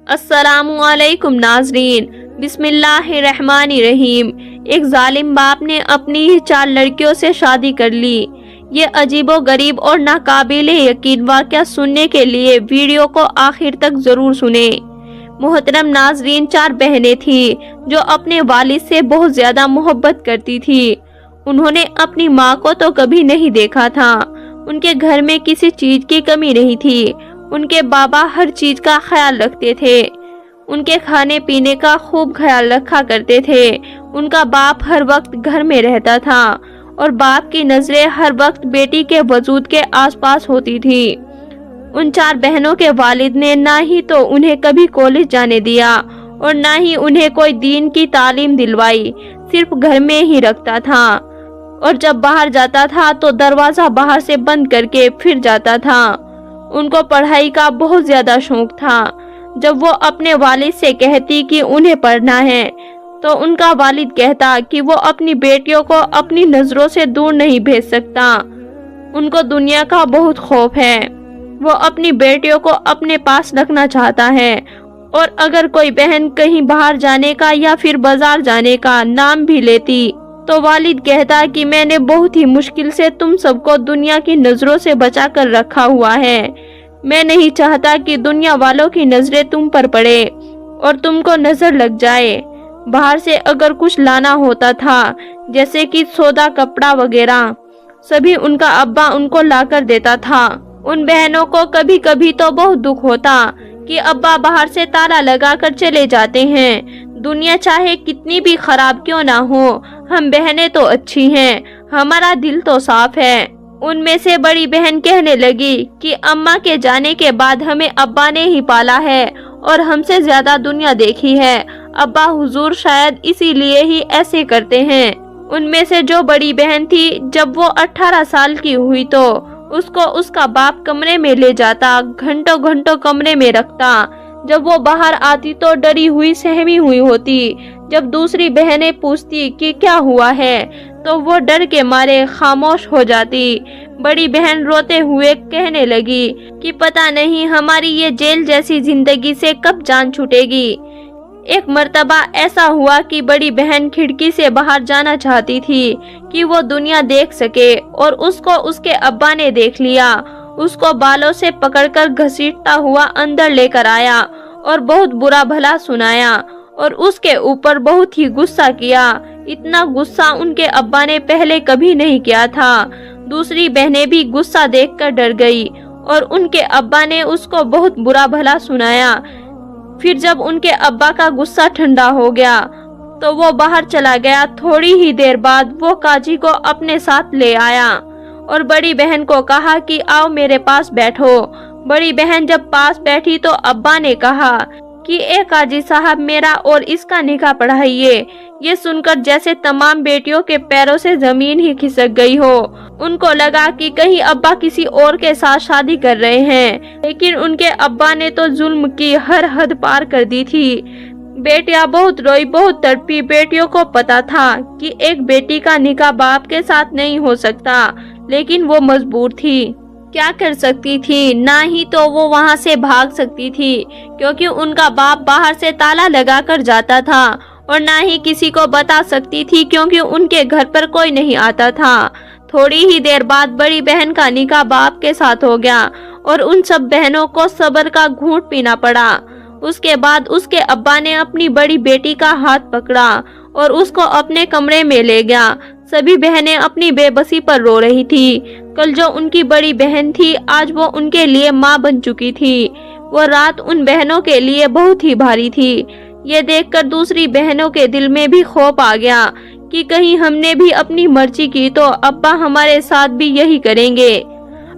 السلام علیکم ناظرین، بسم اللہ الرحمن الرحیم۔ ایک ظالم باپ نے اپنی ہی 4 لڑکیوں سے شادی کر لی۔ یہ عجیب و غریب اور ناقابل یقین واقعہ سننے کے لیے ویڈیو کو آخر تک ضرور سنیں۔ محترم ناظرین، 4 بہنیں تھیں جو اپنے والد سے بہت زیادہ محبت کرتی تھی۔ انہوں نے اپنی ماں کو تو کبھی نہیں دیکھا تھا۔ ان کے گھر میں کسی چیز کی کمی نہیں تھی۔ ان کے بابا ہر چیز کا خیال رکھتے تھے۔ ان کے کھانے پینے کا خوب خیال رکھا کرتے تھے۔ ان کا باپ ہر وقت گھر میں رہتا تھا اور باپ کی نظریں ہر وقت بیٹی کے وجود کے آس پاس ہوتی تھی۔ ان 4 بہنوں کے والد نے نہ ہی تو انہیں کبھی کالج جانے دیا اور نہ ہی انہیں کوئی دین کی تعلیم دلوائی، صرف گھر میں ہی رکھتا تھا، اور جب باہر جاتا تھا تو دروازہ باہر سے بند کر کے پھر جاتا تھا۔ ان کو پڑھائی کا بہت زیادہ شوق تھا۔ جب وہ اپنے والد سے کہتی کہ انہیں پڑھنا ہے تو ان کا والد کہتا کہ وہ اپنی بیٹیوں کو اپنی نظروں سے دور نہیں بھیج سکتا۔ ان کو دنیا کا بہت خوف ہے۔ وہ اپنی بیٹیوں کو اپنے پاس رکھنا چاہتا ہے، اور اگر کوئی بہن کہیں باہر جانے کا یا پھر بازار جانے کا نام بھی لیتی تو والد کہتا کہ میں نے بہت ہی مشکل سے تم سب کو دنیا کی نظروں سے بچا کر رکھا ہوا ہے۔ میں نہیں چاہتا کہ دنیا والوں کی نظریں تم پر پڑے اور تم کو نظر لگ جائے۔ باہر سے اگر کچھ لانا ہوتا تھا، جیسے کہ سودا، کپڑا وغیرہ، سبھی ان کا ابا ان کو لا کر دیتا تھا۔ ان بہنوں کو کبھی کبھی تو بہت دکھ ہوتا کہ ابا باہر سے تالا لگا کر چلے جاتے ہیں۔ دنیا چاہے کتنی بھی خراب کیوں نہ ہو، ہم بہنیں تو اچھی ہیں، ہمارا دل تو صاف ہے۔ ان میں سے بڑی بہن کہنے لگی کہ اماں کے جانے کے بعد ہمیں ابا نے ہی پالا ہے اور ہم سے زیادہ دنیا دیکھی ہے۔ ابا حضور شاید اسی لیے ہی ایسے کرتے ہیں۔ ان میں سے جو بڑی بہن تھی، جب وہ 18 سال کی ہوئی تو اس کو اس کا باپ کمرے میں لے جاتا، گھنٹوں گھنٹوں کمرے میں رکھتا۔ جب وہ باہر آتی تو ڈری ہوئی سہمی ہوئی ہوتی۔ جب دوسری بہنیں پوچھتی کہ کیا ہوا ہے تو وہ ڈر کے مارے خاموش ہو جاتی۔ بڑی بہن روتے ہوئے کہنے لگی کہ پتہ نہیں ہماری یہ جیل جیسی زندگی سے کب جان چھوٹے گی۔ ایک مرتبہ ایسا ہوا کہ بڑی بہن کھڑکی سے باہر جانا چاہتی تھی کہ وہ دنیا دیکھ سکے، اور اس کو اس کے ابا نے دیکھ لیا۔ اس کو بالوں سے پکڑ کر گھسیٹتا ہوا اندر لے کر آیا اور بہت برا بھلا سنایا، اور اس کے اوپر بہت ہی غصہ کیا۔ اتنا غصہ ان کے ابا نے پہلے کبھی نہیں کیا تھا۔ دوسری بہنیں بھی غصہ دیکھ کر ڈر گئی اور ان کے ابا نے اس کو بہت برا بھلا سنایا۔ پھر جب ان کے ابا کا غصہ ٹھنڈا ہو گیا تو وہ باہر چلا گیا۔ تھوڑی ہی دیر بعد وہ قاضی کو اپنے ساتھ لے آیا اور بڑی بہن کو کہا کہ آؤ میرے پاس بیٹھو۔ بڑی بہن جب پاس بیٹھی تو ابا نے کہا کہ اے قاضی صاحب، میرا اور اس کا نکاح پڑھائیے۔ یہ سن کر جیسے تمام بیٹیوں کے پیروں سے زمین ہی کھسک گئی ہو۔ ان کو لگا کہ کہیں ابا کسی اور کے ساتھ شادی کر رہے ہیں، لیکن ان کے ابا نے تو ظلم کی ہر حد پار کر دی تھی۔ بیٹیاں بہت روئی، بہت تڑپی۔ بیٹیوں کو پتا تھا کہ ایک بیٹی کا نکاح باپ کے ساتھ نہیں ہو سکتا، لیکن وہ مجبور تھی۔ کیا کر سکتی تھی؟ نہ ہی تو وہ وہاں سے بھاگ سکتی تھی کیونکہ ان کا باپ باہر سے تالا لگا کر جاتا تھا، اور نہ ہی کسی کو بتا سکتی تھی کیونکہ ان کے گھر پر کوئی نہیں آتا تھا۔ تھوڑی ہی دیر بعد بڑی بہن کا نکاح باپ کے ساتھ ہو گیا اور ان سب بہنوں کو صبر کا گھونٹ پینا پڑا۔ اس کے بعد اس کے ابا نے اپنی بڑی بیٹی کا ہاتھ پکڑا اور اس کو اپنے کمرے میں لے گیا۔ سبھی بہنیں اپنی بے بسی پر رو رہی تھی۔ کل جو ان کی بڑی بہن تھی، آج وہ ان کے لیے ماں بن چکی تھی۔ وہ رات ان بہنوں کے لیے بہت ہی بھاری تھی۔ یہ دیکھ کر دوسری بہنوں کے دل میں بھی خوف آ گیا کہ کہیں ہم نے بھی اپنی مرضی کی تو ابا ہمارے ساتھ بھی یہی کریں گے۔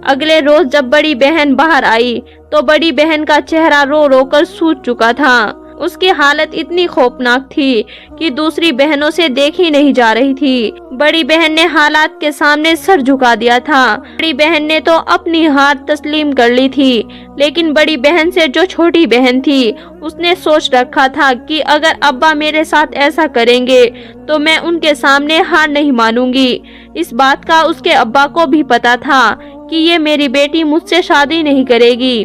اگلے روز جب بڑی بہن باہر آئی تو بڑی بہن کا چہرہ رو رو کر سوج چکا تھا۔ اس کی حالت اتنی خوفناک تھی کہ دوسری بہنوں سے دیکھی نہیں جا رہی تھی۔ بڑی بہن نے حالات کے سامنے سر جھکا دیا تھا۔ بڑی بہن نے تو اپنی ہار تسلیم کر لی تھی، لیکن بڑی بہن سے جو چھوٹی بہن تھی، اس نے سوچ رکھا تھا کہ اگر ابا میرے ساتھ ایسا کریں گے تو میں ان کے سامنے ہار نہیں مانوں گی۔ اس بات کا اس کے ابا کو بھی پتا تھا کہ یہ میری بیٹی مجھ سے شادی نہیں کرے گی۔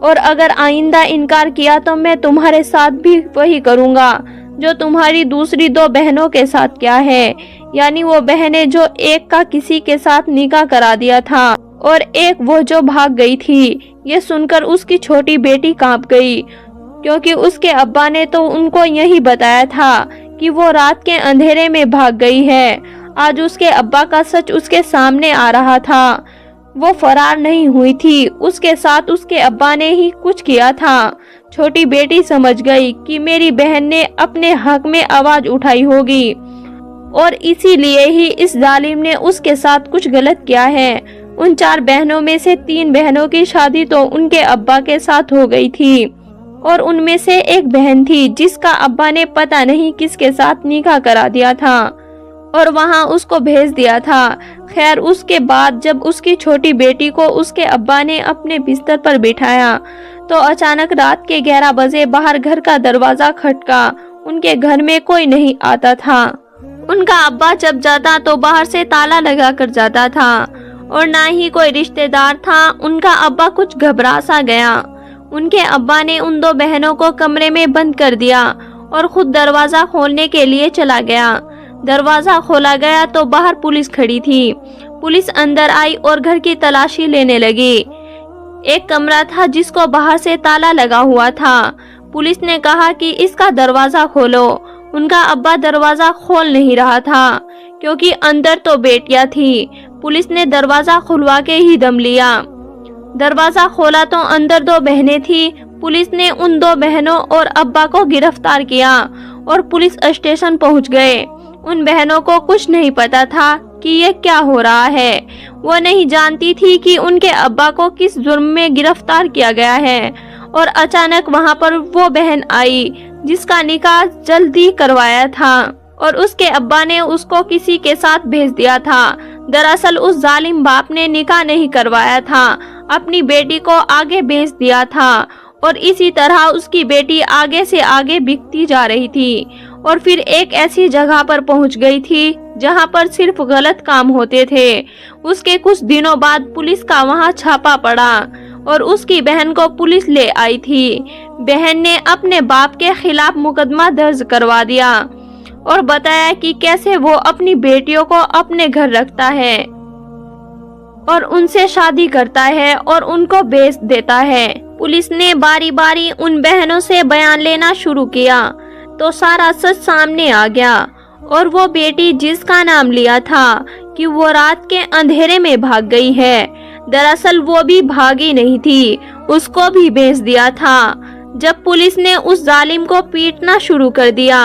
اور اگر آئندہ انکار کیا تو میں تمہارے ساتھ بھی وہی کروں گا جو تمہاری دوسری 2 بہنوں کے ساتھ کیا ہے، یعنی وہ بہنیں جو ایک کا کسی کے ساتھ نکاح کرا دیا تھا اور ایک وہ جو بھاگ گئی تھی۔ یہ سن کر اس کی چھوٹی بیٹی کانپ گئی، کیونکہ اس کے ابا نے تو ان کو یہی بتایا تھا کہ وہ رات کے اندھیرے میں بھاگ گئی ہے۔ آج اس کے ابا کا سچ اس کے سامنے آ رہا تھا۔ وہ فرار نہیں ہوئی تھی، اس کے ساتھ اس کے ابا نے ہی کچھ کیا تھا۔ چھوٹی بیٹی سمجھ گئی کہ میری بہن نے اپنے حق میں آواز اٹھائی ہوگی اور اسی لیے ہی اس ظالم نے اس کے ساتھ کچھ غلط کیا ہے۔ ان 4 بہنوں میں سے 3 بہنوں کی شادی تو ان کے ابا کے ساتھ ہو گئی تھی اور ان میں سے ایک بہن تھی جس کا ابا نے پتہ نہیں کس کے ساتھ نکاح کرا دیا تھا اور وہاں اس کو بھیج دیا تھا۔ خیر اس کے بعد جب اس کی چھوٹی بیٹی کو اس کے ابا نے اپنے بستر پر بٹھایا تو اچانک رات کے 11 بجے باہر گھر کا دروازہ کھٹکا۔ ان کے گھر میں کوئی نہیں آتا تھا۔ ان کا ابا جب جاتا تو باہر سے تالا لگا کر جاتا تھا اور نہ ہی کوئی رشتہ دار تھا۔ ان کا ابا کچھ گھبرا سا گیا۔ ان کے ابا نے ان 2 بہنوں کو کمرے میں بند کر دیا اور خود دروازہ کھولنے کے لیے چلا گیا۔ دروازہ کھولا گیا تو باہر پولیس کھڑی تھی۔ پولیس اندر آئی اور گھر کی تلاشی لینے لگی۔ ایک کمرہ تھا جس کو باہر سے تالا لگا ہوا تھا۔ پولیس نے کہا کہ اس کا دروازہ کھولو۔ ان کا ابا دروازہ کھول نہیں رہا تھا کیونکہ اندر تو بیٹیاں تھی۔ پولیس نے دروازہ کھلوا کے ہی دم لیا۔ دروازہ کھولا تو اندر 2 بہنیں تھی۔ پولیس نے ان 2 بہنوں اور ابا کو گرفتار کیا اور پولیس اسٹیشن پہنچ گئے۔ ان بہنوں کو کچھ نہیں پتا تھا کہ یہ کیا ہو رہا ہے۔ وہ نہیں جانتی تھی کہ ان کے ابا کو کس جرم میں گرفتار کیا گیا ہے اور اچانک وہاں پر وہ بہن آئی جس کا نکاح جلدی کروایا تھا اور اس کے ابا نے اس کو کسی کے ساتھ بھیج دیا تھا۔ دراصل اس ظالم باپ نے نکاح نہیں کروایا تھا، اپنی بیٹی کو آگے بھیج دیا تھا اور اسی طرح اس کی بیٹی آگے سے آگے بکتی جا رہی تھی اور پھر ایک ایسی جگہ پر پہنچ گئی تھی جہاں پر صرف غلط کام ہوتے تھے۔ اس کے کچھ دنوں بعد پولیس کا وہاں چھاپا پڑا اور اس کی بہن کو پولیس لے آئی تھی۔ بہن نے اپنے باپ کے خلاف مقدمہ درج کروا دیا اور بتایا کہ کیسے وہ اپنی بیٹیوں کو اپنے گھر رکھتا ہے اور ان سے شادی کرتا ہے اور ان کو بیچ دیتا ہے۔ پولیس نے باری باری ان بہنوں سے بیان لینا شروع کیا تو سارا سچ سامنے آ گیا اور وہ بیٹی جس کا نام لیا تھا کہ وہ رات کے اندھیرے میں بھاگ گئی ہے، دراصل وہ بھی بھاگی نہیں تھی، اس کو بھی بیچ دیا تھا۔ جب پولیس نے اس ظالم کو پیٹنا شروع کر دیا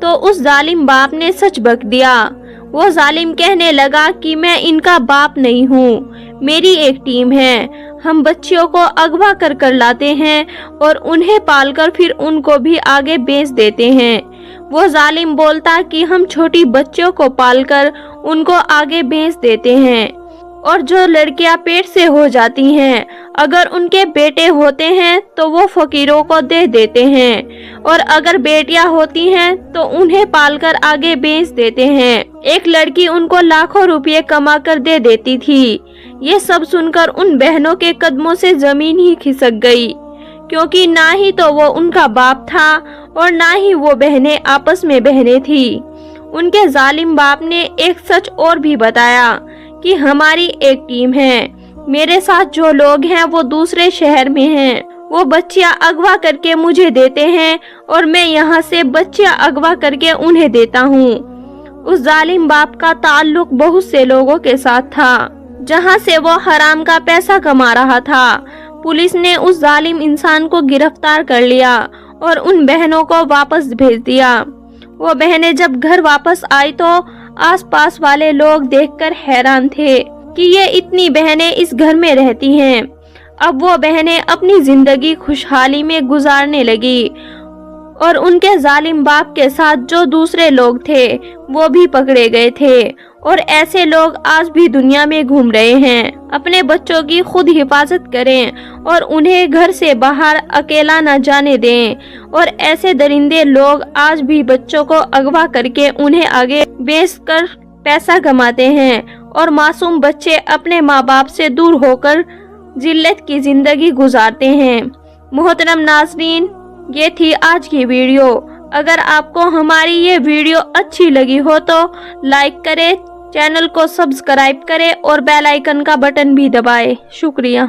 تو اس ظالم باپ نے سچ بک دیا۔ وہ ظالم کہنے لگا کہ میں ان کا باپ نہیں ہوں، میری ایک ٹیم ہے، ہم بچیوں کو اغوا کر کر لاتے ہیں اور انہیں پال کر پھر ان کو بھی آگے بیچ دیتے ہیں۔ وہ ظالم بولتا کہ ہم چھوٹی بچیوں کو پال کر ان کو آگے بیچ دیتے ہیں اور جو لڑکیاں پیٹ سے ہو جاتی ہیں اگر ان کے بیٹے ہوتے ہیں تو وہ فقیروں کو دے دیتے ہیں اور اگر بیٹیاں ہوتی ہیں تو انہیں پال کر آگے بیچ دیتے ہیں۔ ایک لڑکی ان کو لاکھوں روپے کما کر دے دیتی تھی۔ یہ سب سن کر ان بہنوں کے قدموں سے زمین ہی کھسک گئی، کیونکہ نہ ہی تو وہ ان کا باپ تھا اور نہ ہی وہ بہنیں آپس میں بہنیں تھی۔ ان کے ظالم باپ نے ایک سچ اور بھی بتایا کہ ہماری ایک ٹیم ہے، میرے ساتھ جو لوگ ہیں وہ دوسرے شہر میں ہیں، وہ بچیاں اغوا کر کے مجھے دیتے ہیں اور میں یہاں سے بچیاں اغوا کر کے انہیں دیتا ہوں۔ اس ظالم باپ کا تعلق بہت سے لوگوں کے ساتھ تھا جہاں سے وہ حرام کا پیسہ کما رہا تھا۔ پولیس نے اس ظالم انسان کو گرفتار کر لیا اور ان بہنوں کو واپس بھیج دیا۔ وہ بہنیں جب گھر واپس آئی تو آس پاس والے لوگ دیکھ کر حیران تھے کہ یہ اتنی بہنیں اس گھر میں رہتی ہیں۔ اب وہ بہنیں اپنی زندگی خوشحالی میں گزارنے لگی اور ان کے ظالم باپ کے ساتھ جو دوسرے لوگ تھے وہ بھی پکڑے گئے تھے اور ایسے لوگ آج بھی دنیا میں گھوم رہے ہیں۔ اپنے بچوں کی خود حفاظت کریں اور انہیں گھر سے باہر اکیلا نہ جانے دیں، اور ایسے درندے لوگ آج بھی بچوں کو اغوا کر کے انہیں آگے بیچ کر پیسہ کماتے ہیں اور معصوم بچے اپنے ماں باپ سے دور ہو کر ذلت کی زندگی گزارتے ہیں۔ محترم ناظرین، یہ تھی آج کی ویڈیو۔ اگر آپ کو ہماری یہ ویڈیو اچھی لگی ہو تو لائک کریں، چینل کو سبسکرائب کریں اور بیل آئیکن کا بٹن بھی دبائیں۔ شکریہ۔